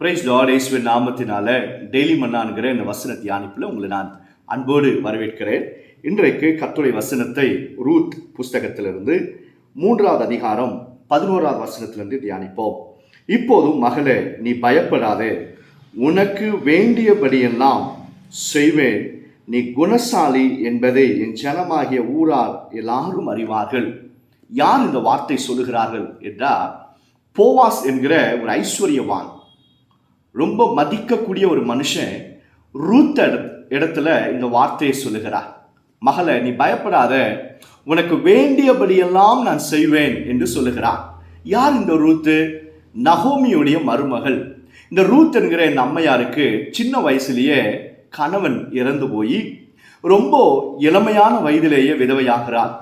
Price Lord இயேசுவின் நாமத்தினால daily மன்னான்கிற இந்த வசன தியானிப்பில் உங்களை நான் அன்போடு வரவேற்கிறேன். இன்றைக்கு கர்த்தருடைய வசனத்தை ரூத் புஸ்தகத்திலிருந்து 3வது அதிகாரம் 11வது வசனத்திலிருந்து தியானிப்போம். இப்போதும் மகளே, நீ பயப்படாதே, உனக்கு வேண்டியபடியெல்லாம் செய்வேன், நீ குணசாலி என்பதை என் ஜனமாகிய ஊரார் எல்லாரும் அறிவார்கள். யார் இந்த வார்த்தை சொல்லுகிறார்கள் என்றால், போவாஸ் என்கிற ஒரு ஐஸ்வர்யவான், ரொம்ப மதிக்கக்கூடிய ஒரு மனுஷன் ரூத் இடத்துல இந்த வார்த்தையை சொல்லுகிறார். மகளே, நீ பயப்படாத, உனக்கு வேண்டியபடியெல்லாம் நான் செய்வேன் என்று சொல்லுகிறார். யார் இந்த ரூத்து? நகோமியுடைய மருமகள். இந்த ரூத் என்கிற இந்த அம்மையாருக்கு சின்ன வயசுலேயே கணவன் இறந்து போய் ரொம்ப இளமையான வயதிலேயே விதவையாகிறார்.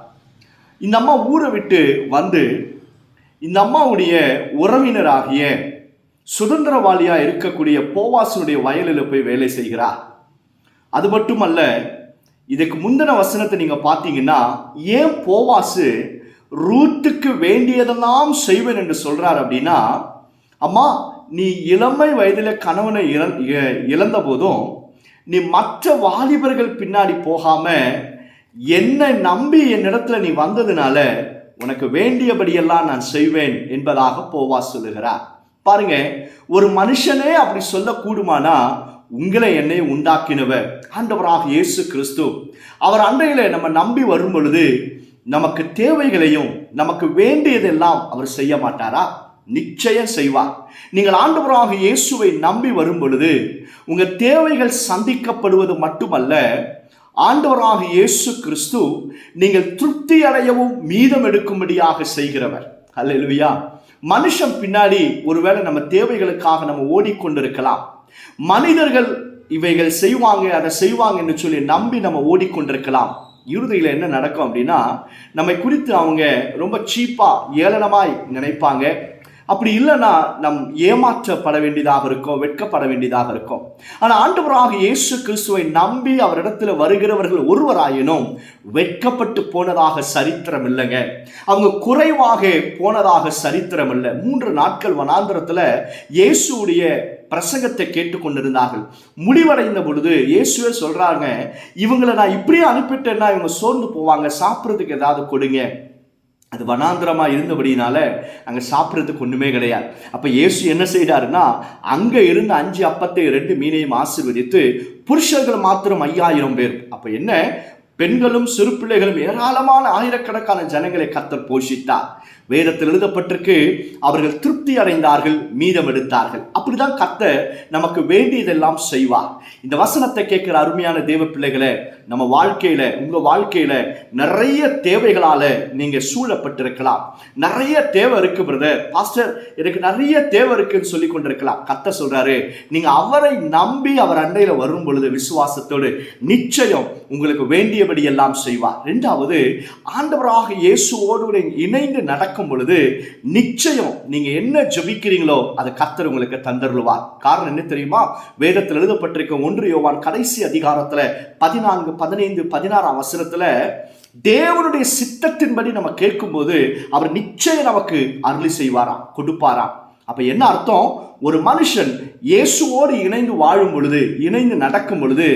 இந்த அம்மா ஊரை விட்டு வந்து இந்த அம்மாவுடைய உறவினராகிய சுதந்திரவாளியா இருக்கக்கூடிய போவாசனுடைய வயலில் போய் வேலை செய்கிறார். அது மட்டுமல்ல, இதுக்கு முந்தின வசனத்தை நீங்க பார்த்தீங்கன்னா, ஏன் போவாசு ரூத்துக்கு வேண்டியதெல்லாம் செய்வேன் என்று சொல்றார் அப்படின்னா, அம்மா, நீ இளமை வயதில் கணவனை இழந்த போதும் நீ மற்ற வாலிபர்கள் பின்னாடி போகாம என்னை நம்பி என்னிடத்துல நீ வந்ததுனால உனக்கு வேண்டியபடியெல்லாம் நான் செய்வேன் என்பதாக போவாஸ் சொல்லுகிறார். பாருங்க, ஒரு மனுஷனே அப்படி சொல்லக்கூடுமானா, உங்களை என்னை உண்டாக்கினவர் ஆண்டவராக இயேசு கிறிஸ்து, அவர் அண்டையில நம்ம நம்பி வரும் பொழுது நமக்கு தேவைகளையும் நமக்கு வேண்டியதெல்லாம் அவர் செய்ய மாட்டாரா? நிச்சயம் செய்வார். நீங்கள் ஆண்டவராக இயேசுவை நம்பி வரும் பொழுது உங்க தேவைகள் சந்திக்கப்படுவது மட்டுமல்ல, ஆண்டவராக இயேசு கிறிஸ்து நீங்கள் திருப்தி அடையவும் மீதம் எடுக்கும்படியாக செய்கிறவர். அல்லேலூயா. மனுஷன் பின்னாடி ஒருவேளை நம்ம தேவைகளுக்காக நம்ம ஓடிக்கொண்டிருக்கலாம். மனிதர்கள் இவைகள் செய்வாங்க, அதை செய்வாங்க என்று சொல்லி நம்பி நம்ம ஓடிக்கொண்டிருக்கலாம். இறுதியில் என்ன நடக்கும் அப்படின்னா, நம்மை குறித்து அவங்க ரொம்ப சீப்பா ஏளனமாய் நினைப்பாங்க. அப்படி இல்லைன்னா நம் ஏமாற்றப்பட வேண்டியதாக இருக்கும், வெட்கப்பட வேண்டியதாக இருக்கும். ஆனால் ஆண்டவராக இயேசு கிறிஸ்துவை நம்பி அவரிடத்துல வருகிறவர்கள் ஒருவராயினும் வெட்கப்பட்டு போனதாக சரித்திரம் இல்லைங்க. அவங்க குறைவாக போனதாக சரித்திரம் இல்லை. 3 நாட்கள் வனாந்திரத்துல இயேசுடைய பிரசங்கத்தை கேட்டுக்கொண்டிருந்தார்கள். முடிவடைந்த பொழுது இயேசுவே சொல்றாங்க, இவங்களை நான் இப்படியே அனுப்பிட்டேன்னா இவங்க சோர்ந்து போவாங்க, சாப்பிட்றதுக்கு ஏதாவது கொடுங்க. அது வனாந்திரமா இருந்தபடினால அங்க சாப்பிட்றதுக்கு ஒண்ணுமே கிடையாது. அப்ப இயேசு என்ன செய்தாருன்னா, அங்க இருந்த 5 அப்பத்தை 2 மீனையும் ஆசீர்வதித்து புருஷர்கள் மாத்திரம் 5000 பேர். அப்ப என்ன, பெண்களும் சிறு பிள்ளைகளும் ஏராளமான ஆயிரக்கணக்கான ஜனங்களை கர்த்தர் போஷித்தார். வேதத்தில் எழுதப்பட்டிருக்கு, அவர்கள் திருப்தி அடைந்தார்கள், மீதம் எடுத்தார்கள். அப்படிதான் கர்த்தர் நமக்கு வேண்டியதெல்லாம் செய்வார். இந்த வசனத்தை கேட்கிற அருமையான தேவ பிள்ளைகளை, நம்ம வாழ்க்கையில, உங்க வாழ்க்கையில நிறைய தேவைகளால நீங்க சூழப்பட்டிருக்கலாம். நிறைய தேவை இருக்கு பிரதர், பாஸ்டர் எனக்கு நிறைய தேவை இருக்குன்னு சொல்லி கொண்டிருக்கலாம். கர்த்தர் சொல்றாரு, நீங்க அவரை நம்பி அவர் அண்டையில வரும் பொழுது விசுவாசத்தோடு நிச்சயம் உங்களுக்கு வேண்டியபடி எல்லாம் செய்வார். 2வது, ஆண்டவராக இயேசுவோடு இணைந்து நடக்கும் பொழுது நிச்சயம் நீங்க என்ன ஜெபிக்கிறீங்களோ அதை கர்த்தர் உங்களுக்கு தந்தருள்வார். காரணம் என்ன தெரியுமா? வேதத்தில் எழுதப்பட்டிருக்க 1 யோவான் கடைசி அதிகாரத்துல 14, 15, 16 வசனத்துல தேவனுடைய சித்தத்தின்படி நம்ம கேட்கும்போது அவர் நிச்சயம் நமக்கு அருளி செய்வாராம், கொடுப்பாராம். அப்ப என்ன அர்த்தம்? ஒரு மனுஷன் இயேசுவோடு இணைந்து வாழும் பொழுது, இணைந்து நடக்கும் பொழுது,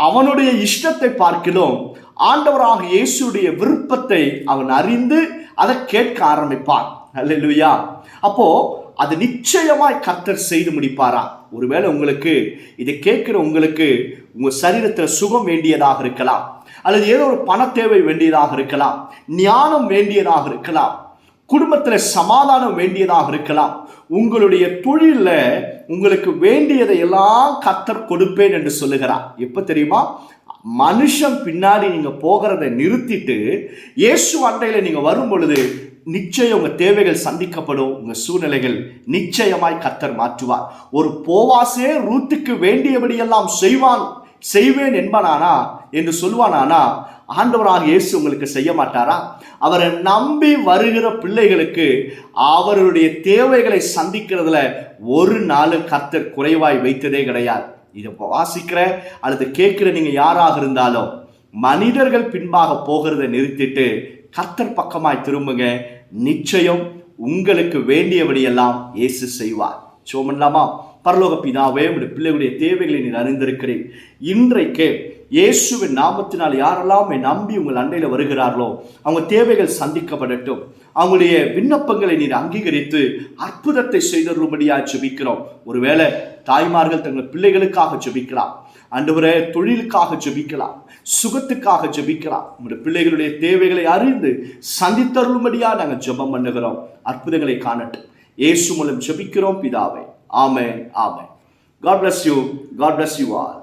அவனுடைய இஷ்டத்தை பார்க்கிலும் ஆண்டவராக இயேசுடைய விருப்பத்தை அவன் அறிந்து அதை கேட்க ஆரம்பிப்பான். அல்லேலூயா. அப்போ அது நிச்சயமாய் கர்த்தர் செய்து முடிப்பாரா? ஒருவேளை உங்களுக்கு இதை கேட்கிற உங்களுக்கு உங்க சரீரத்தில் சுகம் வேண்டியதாக இருக்கலாம், அல்லது ஏதோ ஒரு பண தேவை வேண்டியதாக இருக்கலாம், ஞானம் வேண்டியதாக இருக்கலாம், குடும்பத்தில் சமாதானம் வேண்டியதாக இருக்கலாம், உங்களுடைய தொழில உங்களுக்கு வேண்டியதை எல்லாம் கர்த்தர் கொடுப்பேன் என்று சொல்லுகிறார். எப்ப தெரியுமா? மனுஷன் பின்னாடி நீங்க போகிறதை நிறுத்திட்டு இயேசு அண்டையில நீங்க வரும் பொழுது நிச்சயம் உங்க தேவைகள் சந்திக்கப்படும், உங்க சூழ்நிலைகள் நிச்சயமாய் கர்த்தர் மாற்றுவார். ஒரு போவாசே ரூத்துக்கு வேண்டியபடியெல்லாம் செய்வேன் என்பனானா என்று சொல்வானானா, ஆண்டவராக இயேசு உங்களுக்கு செய்ய மாட்டாரா? அவரை நம்பி வருகிற பிள்ளைகளுக்கு அவருடைய தேவைகளை சந்திக்கிறதுல ஒரு நாளும் கர்த்தர் குறைவாய் வைத்ததே கிடையாது. இதை வாசிக்கிற அல்லது கேட்கிற நீங்க யாராக இருந்தாலும் மனிதர்கள் பின்பாக போகிறத நிறுத்திட்டு கர்த்தர் பக்கமாய் திரும்புங்க. நிச்சயம் உங்களுக்கு வேண்டியபடியெல்லாம் இயேசு செய்வார். சோமல்லாமா? பரலோக பிதாவே, உடைய பிள்ளைகளுடைய தேவைகளை நீர் அறிந்திருக்கிறேன். இன்றைக்கு இயேசுவின் நாமத்தினால் யாரெல்லாம் நம்பி உங்கள் அண்டையில் வருகிறார்களோ அவங்க தேவைகள் சந்திக்கப்படட்டும். அவங்களுடைய விண்ணப்பங்களை நீர் அங்கீகரித்து அற்புதத்தை செய்தரும்படியா ஜெபிக்கிறோம். ஒருவேளை தாய்மார்கள் தங்கள் பிள்ளைகளுக்காக ஜெபிக்கலாம், ஆண்டவரே தொழிலுக்காக ஜெபிக்கலாம், சுகத்துக்காக ஜெபிக்கலாம். உங்களுடைய பிள்ளைகளுடைய தேவைகளை அறிந்து சந்தித்தருளும்படியா நாங்கள் ஜெபம் பண்ணுகிறோம். அற்புதங்களை காணட்டும். இயேசு மூலம் ஜெபிக்கிறோம் பிதாவே. ஆமென், ஆமென். God bless you. God bless you all.